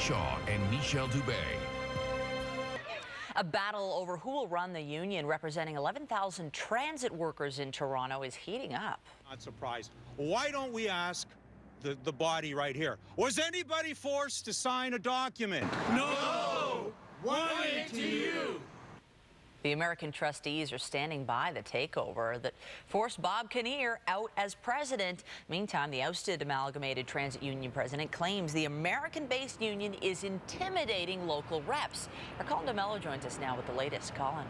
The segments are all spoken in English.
Shaw and Michelle Dubé. A battle over who will run the union representing 11,000 transit workers in Toronto is heating up. Not surprised. Why don't we ask the body right here? Was anybody forced to sign a document? No! One ATU! The American trustees are standing by the takeover that forced Bob Kinnear out as president. Meantime, the ousted Amalgamated Transit Union president claims the American-based union is intimidating local reps. Our Colin DeMello joins us now with the latest. Colin.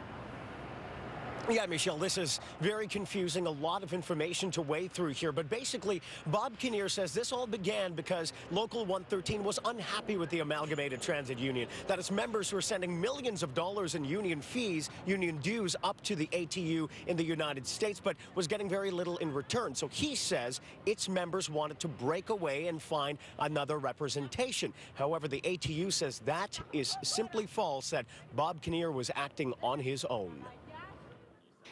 Yeah, Michelle, this is very confusing. A lot of information to wade through here. But basically, Bob Kinnear says this all began because Local 113 was unhappy with the Amalgamated Transit Union, that its members were sending millions of dollars in union fees, union dues, up to the ATU in the United States, but was getting very little in return. So he says its members wanted to break away and find another representation. However, the ATU says that is simply false, that Bob Kinnear was acting on his own.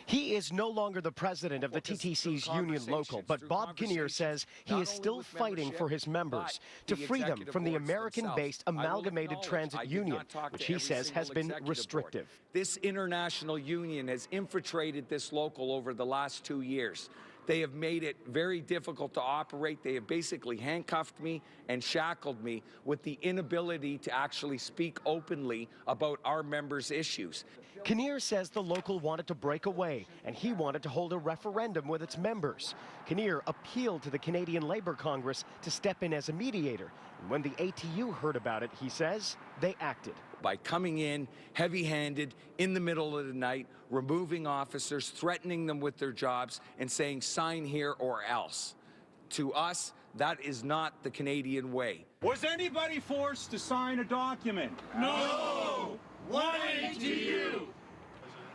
He is no longer the president of the TTC's Union Local, but Bob Kinnear says he is still fighting for his members to free them from the American-based Amalgamated Transit Union, which he says has been restrictive. This international union has infiltrated this local over the last 2 years. They have made it very difficult to operate. They have basically handcuffed me and shackled me with the inability to actually speak openly about our members' issues. Kinnear says the local wanted to break away, and he wanted to hold a referendum with its members. Kinnear appealed to the Canadian Labour Congress to step in as a mediator. And when the ATU heard about it, he says, they acted. By coming in heavy-handed in the middle of the night, removing officers, threatening them with their jobs, and saying, sign here or else. To us, that is not the Canadian way. Was anybody forced to sign a document? No! One ATU!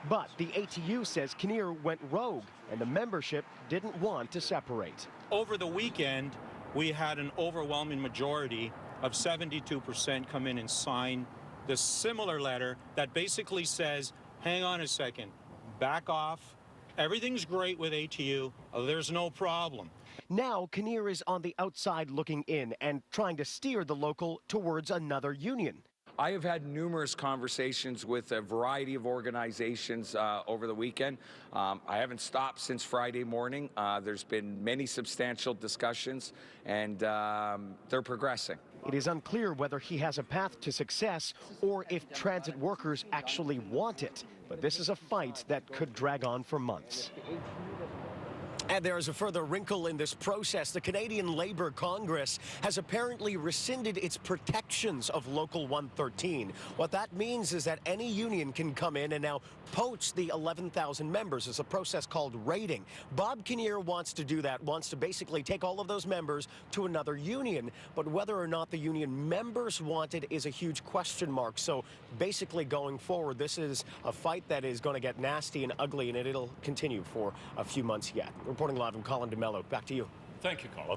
But the ATU says Kinnear went rogue, and the membership didn't want to separate. Over the weekend, we had an overwhelming majority of 72% come in and sign the similar letter that basically says, hang on a second, back off, everything's great with ATU, there's no problem. Now, Kinnear is on the outside looking in and trying to steer the local towards another union. I have had numerous conversations with a variety of organizations over the weekend. I haven't stopped since Friday morning. There's been many substantial discussions, and they're progressing. It is unclear whether he has a path to success or if transit workers actually want it. But this is a fight that could drag on for months. And there is a further wrinkle in this process. The Canadian Labour Congress has apparently rescinded its protections of Local 113. What that means is that any union can come in and now poach the 11,000 members. It's a process called raiding. Bob Kinnear wants to do that, wants to basically take all of those members to another union. But whether or not the union members want it is a huge question mark. So basically going forward, this is a fight that is going to get nasty and ugly, and it'll continue for a few months yet. Reporting live, I'm Colin DeMello. Back to you. Thank you, Colin.